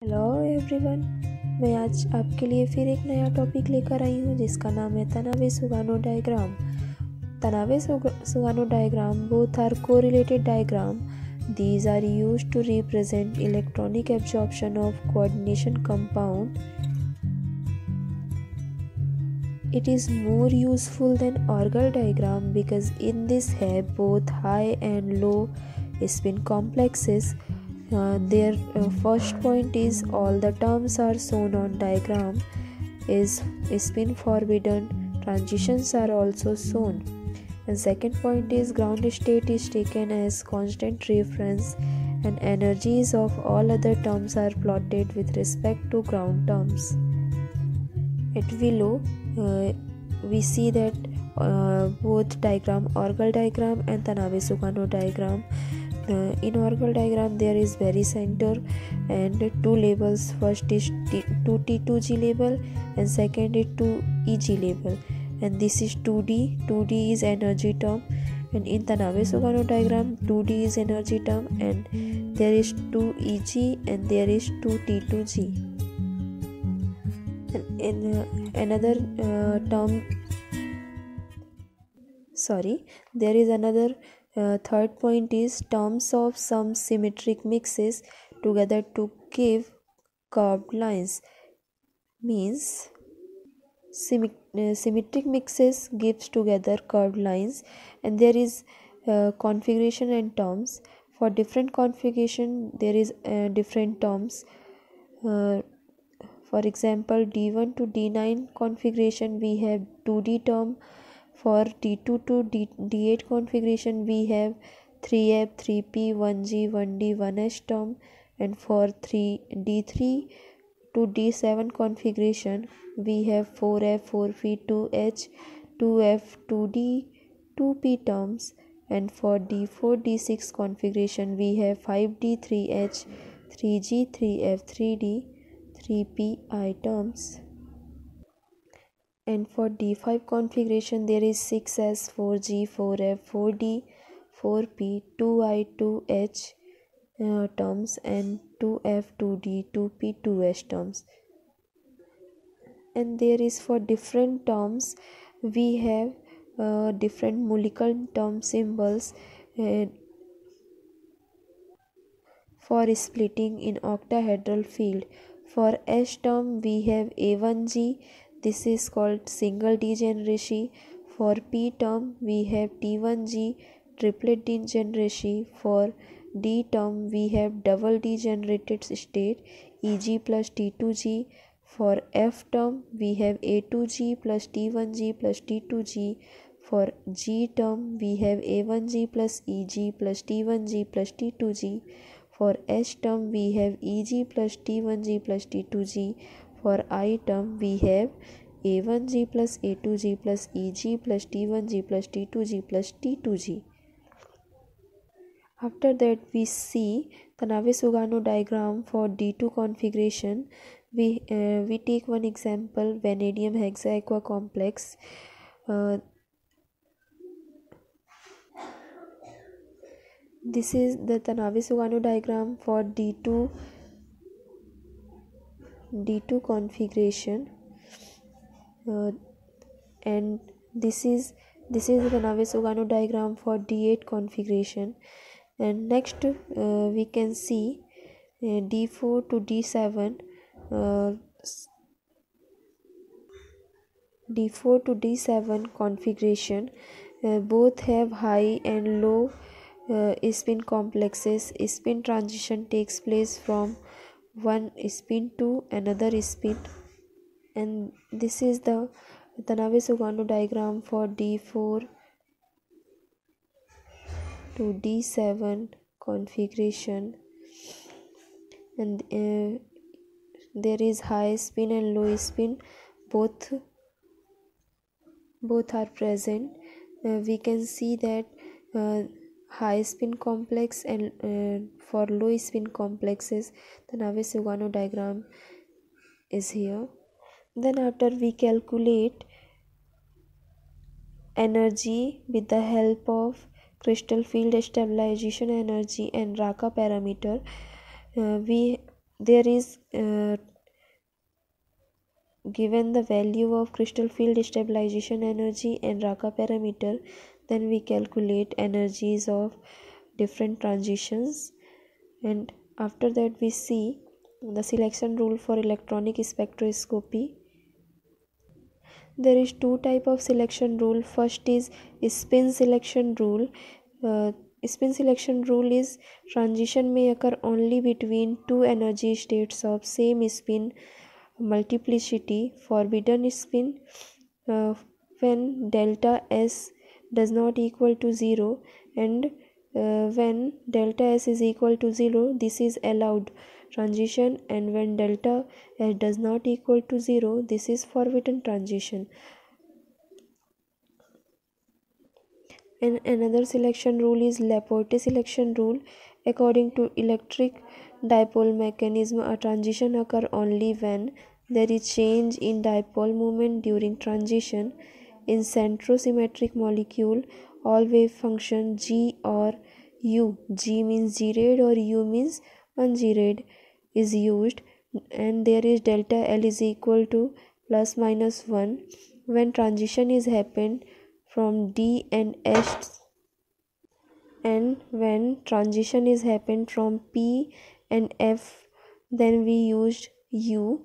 Hello everyone. मैं आज आपके लिए फिर एक नया टॉपिक लेकर आई हूँ जिसका नाम है Tanabe Sugano diagram. Tanabe Sugano diagram both are correlated diagram. These are used to represent electronic absorption of coordination compound. It is more useful than Orgel diagram because in this have both high and low spin complexes. Their first point is all the terms are shown on diagram is spin forbidden, transitions are also shown. And second point is ground state is taken as constant reference and energies of all other terms are plotted with respect to ground terms. At below we see that both diagram, Orgel diagram and Tanabe-Sugano diagram. In Orgel diagram there is barycenter and two labels. First is 2T2G label and second is 2EG label, and this is 2D. 2D is energy term, and in Tanabe-Sugano diagram 2D is energy term and there is 2EG and there is 2T2G. And in another there is another third point is terms of some symmetric mixes together to give curved lines. Means symmetric mixes gives together curved lines, and there is configuration and terms. For different configuration there is different terms. For example, D1 to D9 configuration we have 2D term. For D2 to D8 configuration we have 3F, 3P, 1G, 1D, 1H term, and for D3 to D7 configuration we have 4F, 4P, 2H, 2F, 2D, 2P terms, and for D4, D6 configuration we have 5D, 3H, 3G, 3F, 3D, 3PI terms. And for D5 configuration there is 6S, 4G, 4F, 4D, 4P, 2I, 2H terms, and 2F, 2D, 2P, 2H terms. And there is for different terms we have different molecular term symbols for splitting in octahedral field. For H term we have A1G, this is called single degeneracy. For P term we have T1G, triplet degeneracy. For D term we have double degenerated state, EG plus T2G. For F term we have A2G plus T1G plus T2G. For G term we have A1G plus EG plus T1G plus T2G. For H term we have EG plus T1G plus T2G. For I term we have A1G plus A2G plus EG plus T1G plus T2G plus T2G. After that we see Tanabe-Sugano diagram for D2 configuration. We take one example, vanadium hexaaqua complex. This is the Tanabe-Sugano diagram for D2 configuration, and this is the Tanabe-Sugano diagram for D8 configuration. And next we can see D4 to D7 D4 to D7 configuration. Both have high and low spin complexes. Spin transition takes place from one spin to another spin, and this is the Tanabe-Sugano diagram for D4 to D7 configuration. And there is high spin and low spin, both are present. We can see that high spin complex and for low spin complexes the Tanabe-Sugano diagram is here. Then after we calculate energy with the help of crystal field stabilization energy and Raka parameter, we there is given the value of crystal field stabilization energy and Raka parameter, then we calculate energies of different transitions. And after that we see the selection rule for electronic spectroscopy. There is two type of selection rule. First is spin selection rule. Spin selection rule is transition may occur only between two energy states of same spin multiplicity. Forbidden spin, uh, when delta S does not equal to 0, and when delta S is equal to 0, this is allowed transition, and when delta S does not equal to 0, this is forbidden transition. And another selection rule is Laporte selection rule. According to electric dipole mechanism, a transition occurs only when there is change in dipole moment during transition. In centrosymmetric molecule, all wave function G or U, G means G-rayed or U means un-G-rayed, is used, and there is delta L is equal to plus minus 1 when transition is happened from D and S, and when transition is happened from P and F, then we used U.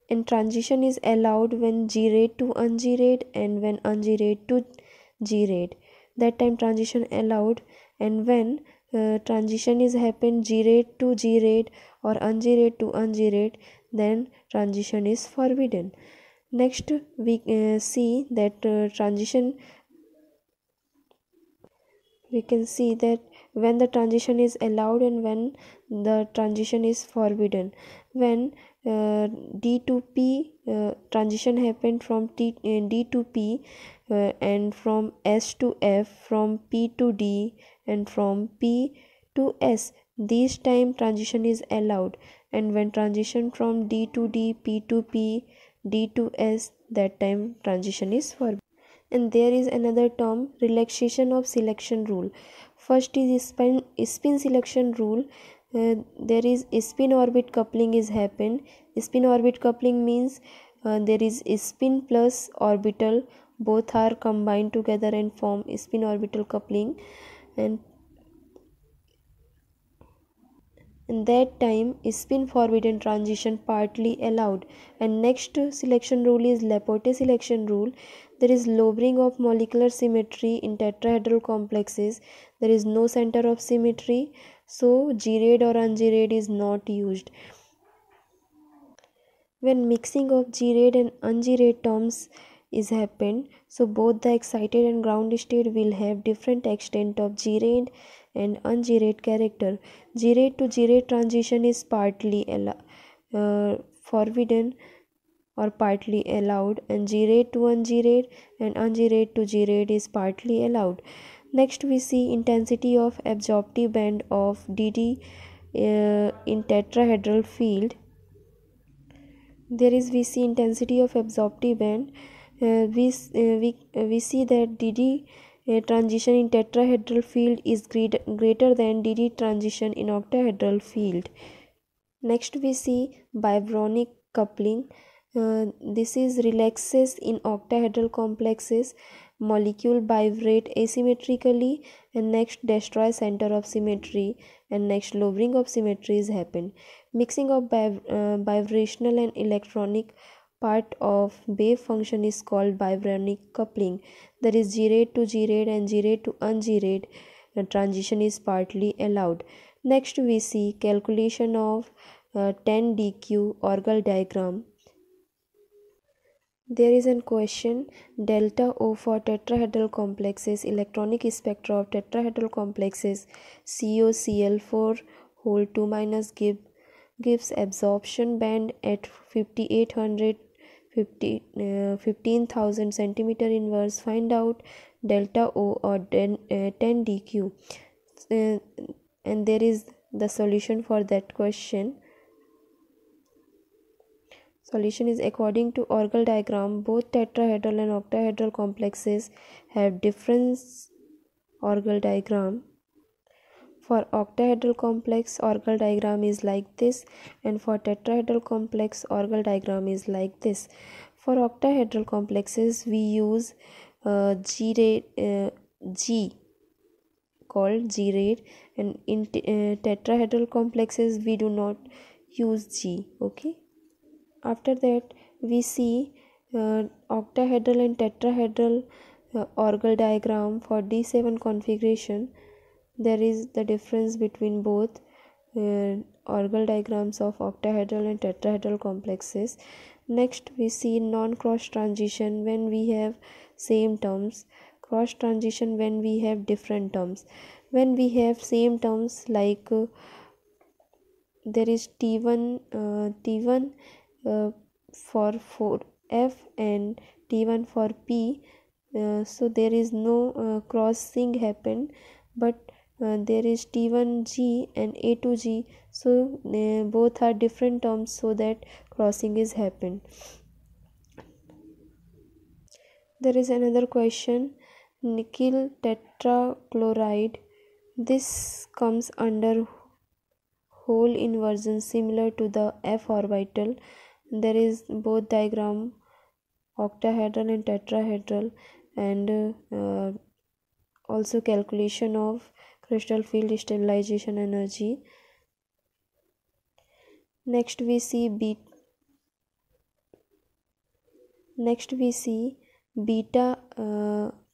And transition is allowed when G-rayed to un-G-rayed and when un-G-rayed to G-rayed. That time transition allowed. And when transition is happened G-rayed to G-rayed or un-G-rayed to un-G-rayed, then transition is forbidden. Next we see that we can see that when the transition is allowed and when the transition is forbidden. When D to P transition happened from D to P, and from S to F, from P to D, and from P to S, this time transition is allowed. And when transition from D to D, P to P, D to S, that time transition is forbidden. And there is another term, relaxation of selection rule. First is spin selection rule. There is spin orbit coupling is happened. Spin orbit coupling means there is spin plus orbital, both are combined together and form spin orbital coupling, and in that time spin forbidden transition partly allowed. And next selection rule is Laporte selection rule. There is lowering of molecular symmetry in tetrahedral complexes. There is no center of symmetry, so G-rayed or un-G-rayed is not used. When mixing of G-rayed and un-G-rayed terms is happened, so both the excited and ground state will have different extent of G-rayed and un-G-rayed character. G-rayed to G-rayed transition is partly forbidden or partly allowed, and G-rayed to un-G-rayed and un-G-rayed to G-rayed is partly allowed. Next we see intensity of absorptive band of DD in tetrahedral field. There is we see intensity of absorptive band. We see that DD transition in tetrahedral field is greater than DD transition in octahedral field. Next we see biobronic coupling. This is relaxes in octahedral complexes. Molecule vibrate asymmetrically, and next destroy center of symmetry, and next lowering of symmetry is happen. Mixing of vibrational and electronic part of wave function is called biobronic coupling. There is G-rayed to G-rayed and G-rayed to un-G-rayed. Transition is partly allowed. Next we see calculation of 10 DQ Orgel diagram. There is a question, delta O for tetrahedral complexes, electronic spectra of tetrahedral complexes, COCl4 whole 2 minus gives absorption band at 5800 15,000 centimeter inverse. Find out delta O or 10 DQ. And there is the solution for that question. Solution is according to Orgel diagram, both tetrahedral and octahedral complexes have different Orgel diagram. For octahedral complex, Orgel diagram is like this, and for tetrahedral complex, Orgel diagram is like this. For octahedral complexes, we use G called G rate, and in tetrahedral complexes we do not use G. Okay. After that, we see octahedral and tetrahedral Orgel diagram. For D7 configuration, there is the difference between both Orgel diagrams of octahedral and tetrahedral complexes. Next, we see non-cross transition when we have same terms, cross transition when we have different terms. When we have same terms, like there is T1 for F and T1 for P, so there is no crossing happen, but there is T1G and A2G, so both are different terms, so that crossing is happened. There is another question, nickel tetrachloride. This comes under hole inversion similar to the f orbital. There is both diagram, octahedral and tetrahedral, and also calculation of crystal field stabilization energy. Next we see beta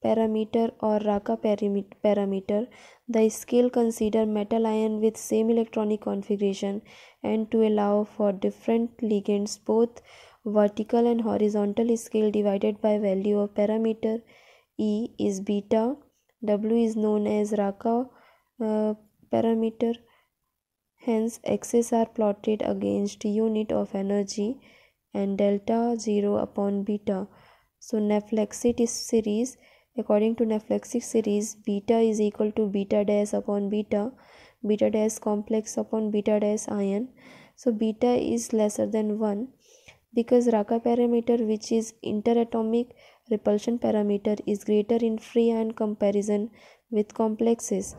parameter or Raka parameter. The scale consider metal ion with same electronic configuration, and to allow for different ligands, both vertical and horizontal scale divided by value of parameter. E is beta, W is known as Raka parameter. Hence, x's are plotted against unit of energy and delta 0 upon beta. So, Naflexic series, according to Naflexic series, beta is equal to beta dash upon beta, beta dash complex upon beta dash ion. So, beta is lesser than 1 because Raka parameter, which is interatomic repulsion parameter, is greater in free ion comparison with complexes.